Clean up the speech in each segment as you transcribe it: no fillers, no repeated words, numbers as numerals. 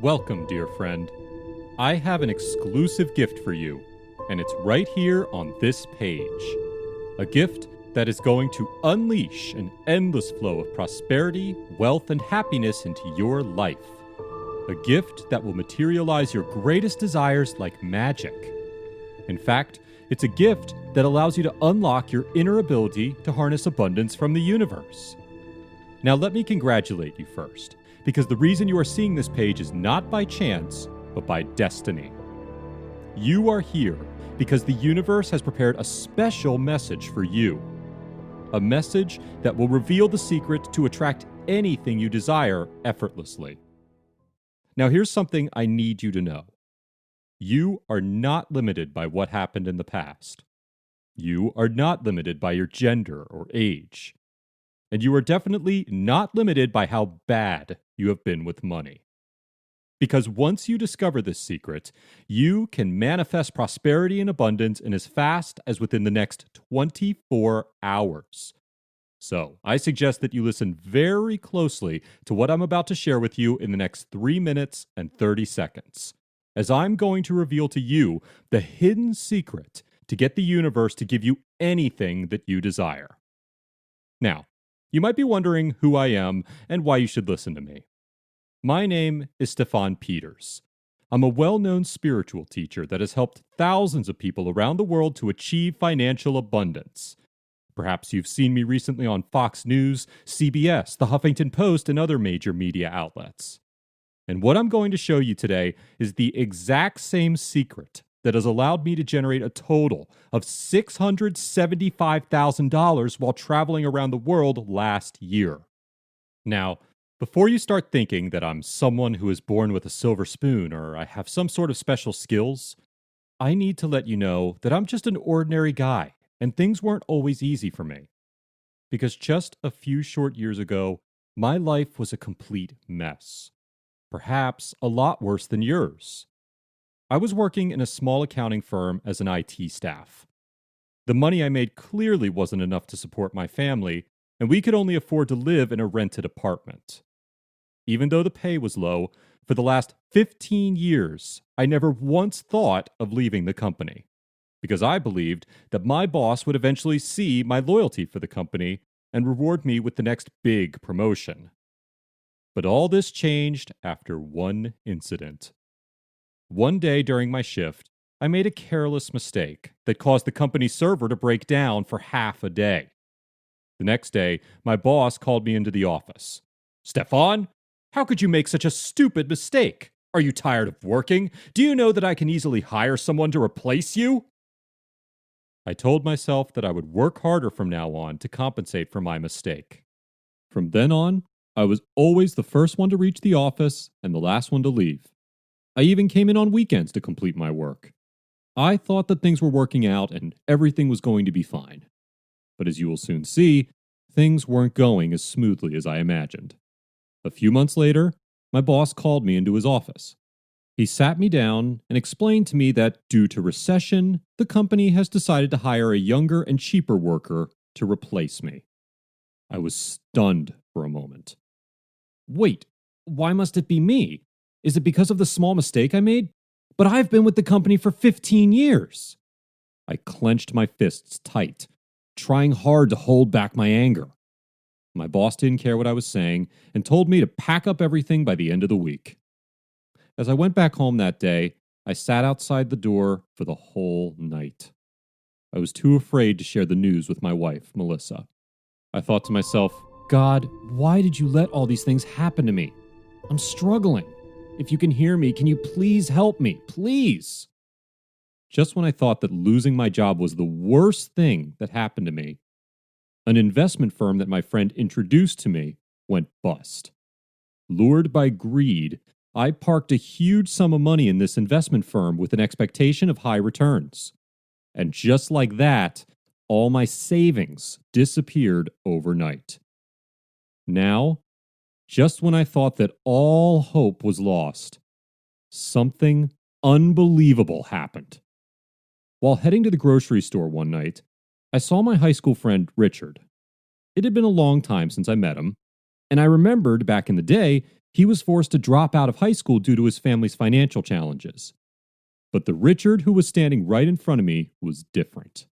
Welcome, dear friend. I have an exclusive gift for you, and it's right here on this page. A gift that is going to unleash an endless flow of prosperity, wealth, and happiness into your life. A gift that will materialize your greatest desires like magic. In fact, it's a gift that allows you to unlock your inner ability to harness abundance from the universe. Now, let me congratulate you first, because the reason you are seeing this page is not by chance, but by destiny. You are here because the universe has prepared a special message for you. A message that will reveal the secret to attract anything you desire effortlessly. Now, here's something I need you to know. You are not limited by what happened in the past. You are not limited by your gender or age. And you are definitely not limited by how bad you have been with money. Because once you discover this secret, you can manifest prosperity and abundance in as fast as within the next 24 hours. So, I suggest that you listen very closely to what I'm about to share with you in the next 3 minutes and 30 seconds, as I'm going to reveal to you the hidden secret to get the universe to give you anything that you desire. Now, you might be wondering who I am and why you should listen to me. My name is Stefan Peters. I'm a well-known spiritual teacher that has helped thousands of people around the world to achieve financial abundance. Perhaps you've seen me recently on Fox News, CBS, the Huffington Post, and other major media outlets. And what I'm going to show you today is the exact same secret that has allowed me to generate a total of $675,000 while traveling around the world last year. Now, before you start thinking that I'm someone who is born with a silver spoon or I have some sort of special skills, I need to let you know that I'm just an ordinary guy, and things weren't always easy for me. Because just a few short years ago, my life was a complete mess. Perhaps a lot worse than yours. I was working in a small accounting firm as an IT staff. The money I made clearly wasn't enough to support my family, and we could only afford to live in a rented apartment. Even though the pay was low, for the last 15 years, I never once thought of leaving the company, because I believed that my boss would eventually see my loyalty for the company and reward me with the next big promotion. But all this changed after one incident. One day during my shift, I made a careless mistake that caused the company's server to break down for half a day. The next day, my boss called me into the office. "Stefan, how could you make such a stupid mistake? Are you tired of working? Do you know that I can easily hire someone to replace you?" I told myself that I would work harder from now on to compensate for my mistake. From then on, I was always the first one to reach the office and the last one to leave. I even came in on weekends to complete my work. I thought that things were working out and everything was going to be fine. But as you will soon see, things weren't going as smoothly as I imagined. A few months later, my boss called me into his office. He sat me down and explained to me that due to recession, the company has decided to hire a younger and cheaper worker to replace me. I was stunned for a moment. Wait, why must it be me? Is it because of the small mistake I made? But I've been with the company for 15 years. I clenched my fists tight, trying hard to hold back my anger. My boss didn't care what I was saying and told me to pack up everything by the end of the week. As I went back home that day, I sat outside the door for the whole night. I was too afraid to share the news with my wife, Melissa. I thought to myself, God, why did you let all these things happen to me? I'm struggling. If you can hear me, can you please help me? Please. Just when I thought that losing my job was the worst thing that happened to me, an investment firm that my friend introduced to me went bust. Lured by greed, I parked a huge sum of money in this investment firm with an expectation of high returns. And just like that, all my savings disappeared overnight. Now, just when I thought that all hope was lost, something unbelievable happened. While heading to the grocery store one night, I saw my high school friend Richard. It had been a long time since I met him. And I remembered back in the day, he was forced to drop out of high school due to his family's financial challenges. But the Richard who was standing right in front of me was different.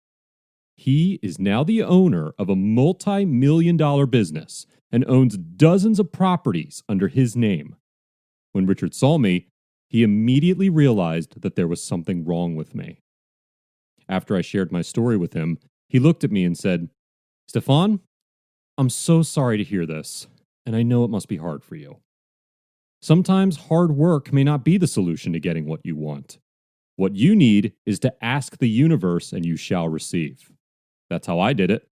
He is now the owner of a multi-million-dollar business and owns dozens of properties under his name. When Richard saw me, he immediately realized that there was something wrong with me. After I shared my story with him, he looked at me and said, "Stefan, I'm so sorry to hear this, and I know it must be hard for you. Sometimes hard work may not be the solution to getting what you want. What you need is to ask the universe and you shall receive." That's how I did it.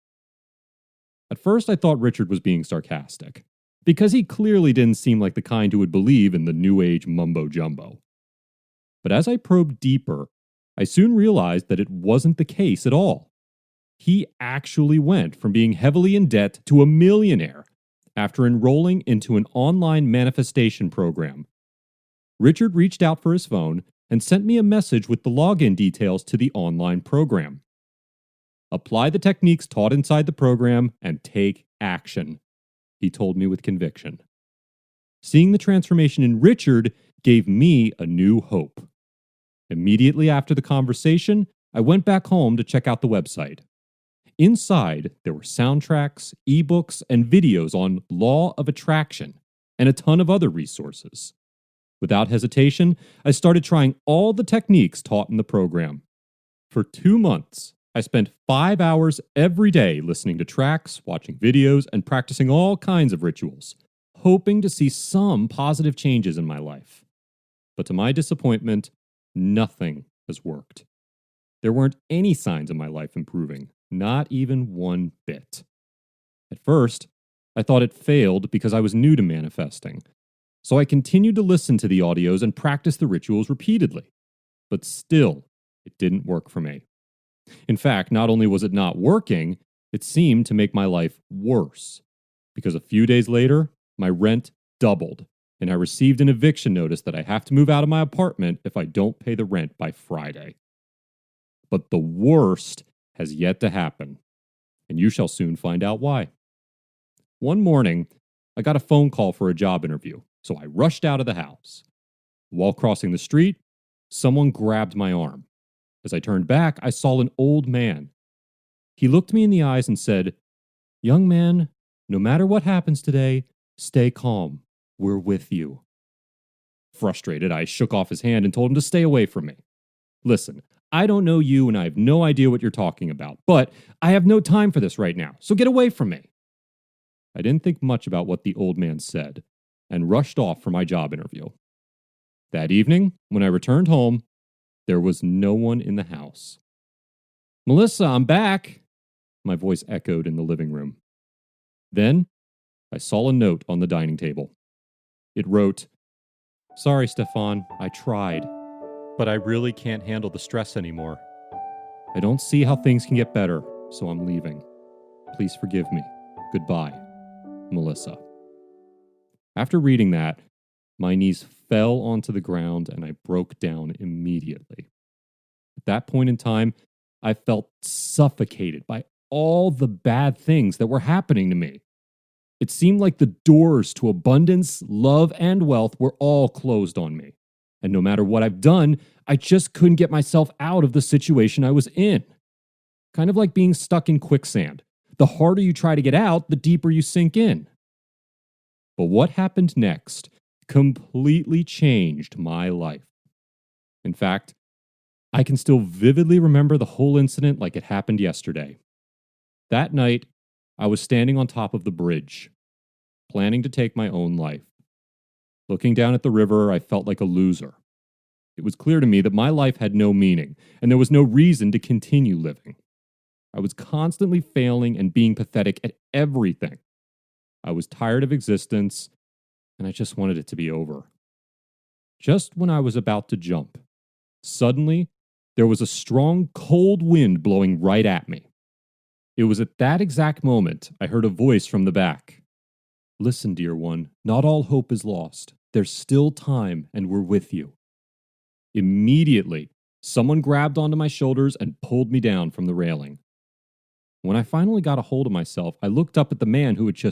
At first, I thought Richard was being sarcastic, because he clearly didn't seem like the kind who would believe in the New Age mumbo-jumbo. But as I probed deeper, I soon realized that it wasn't the case at all. He actually went from being heavily in debt to a millionaire after enrolling into an online manifestation program. Richard reached out for his phone and sent me a message with the login details to the online program. "Apply the techniques taught inside the program and take action," he told me with conviction. Seeing the transformation in Richard gave me a new hope. Immediately after the conversation, I went back home to check out the website. Inside, there were soundtracks, ebooks, and videos on law of attraction, and a ton of other resources. Without hesitation, I started trying all the techniques taught in the program. For 2 months, I spent 5 hours every day listening to tracks, watching videos, and practicing all kinds of rituals, hoping to see some positive changes in my life. But to my disappointment, nothing has worked. There weren't any signs of my life improving, not even one bit. At first, I thought it failed because I was new to manifesting, so I continued to listen to the audios and practice the rituals repeatedly. But still, it didn't work for me. In fact, not only was it not working, it seemed to make my life worse. Because a few days later, my rent doubled, and I received an eviction notice that I have to move out of my apartment if I don't pay the rent by Friday. But the worst has yet to happen, and you shall soon find out why. One morning, I got a phone call for a job interview, so I rushed out of the house. While crossing the street, someone grabbed my arm. As I turned back, I saw an old man. He looked me in the eyes and said, "Young man, no matter what happens today, stay calm. We're with you." Frustrated, I shook off his hand and told him to stay away from me. "Listen, I don't know you and I have no idea what you're talking about, but I have no time for this right now, so get away from me." I didn't think much about what the old man said and rushed off for my job interview. That evening, when I returned home, there was no one in the house. "Melissa, I'm back," my voice echoed in the living room. Then, I saw a note on the dining table. It wrote, "Sorry, Stefan, I tried, but I really can't handle the stress anymore. I don't see how things can get better, so I'm leaving. Please forgive me. Goodbye, Melissa." After reading that, my knees fell onto the ground and I broke down immediately. At that point in time, I felt suffocated by all the bad things that were happening to me. It seemed like the doors to abundance, love, and wealth were all closed on me. And no matter what I've done, I just couldn't get myself out of the situation I was in. Kind of like being stuck in quicksand. The harder you try to get out, the deeper you sink in. But what happened next completely changed my life. In fact, I can still vividly remember the whole incident like it happened yesterday. That night, I was standing on top of the bridge, planning to take my own life. Looking down at the river, I felt like a loser. It was clear to me that my life had no meaning, and there was no reason to continue living. I was constantly failing and being pathetic at everything. I was tired of existence, and I just wanted it to be over. Just when I was about to jump, suddenly, there was a strong, cold wind blowing right at me. It was at that exact moment I heard a voice from the back. "Listen, dear one, not all hope is lost. There's still time, and we're with you." Immediately, someone grabbed onto my shoulders and pulled me down from the railing. When I finally got a hold of myself, I looked up at the man who had just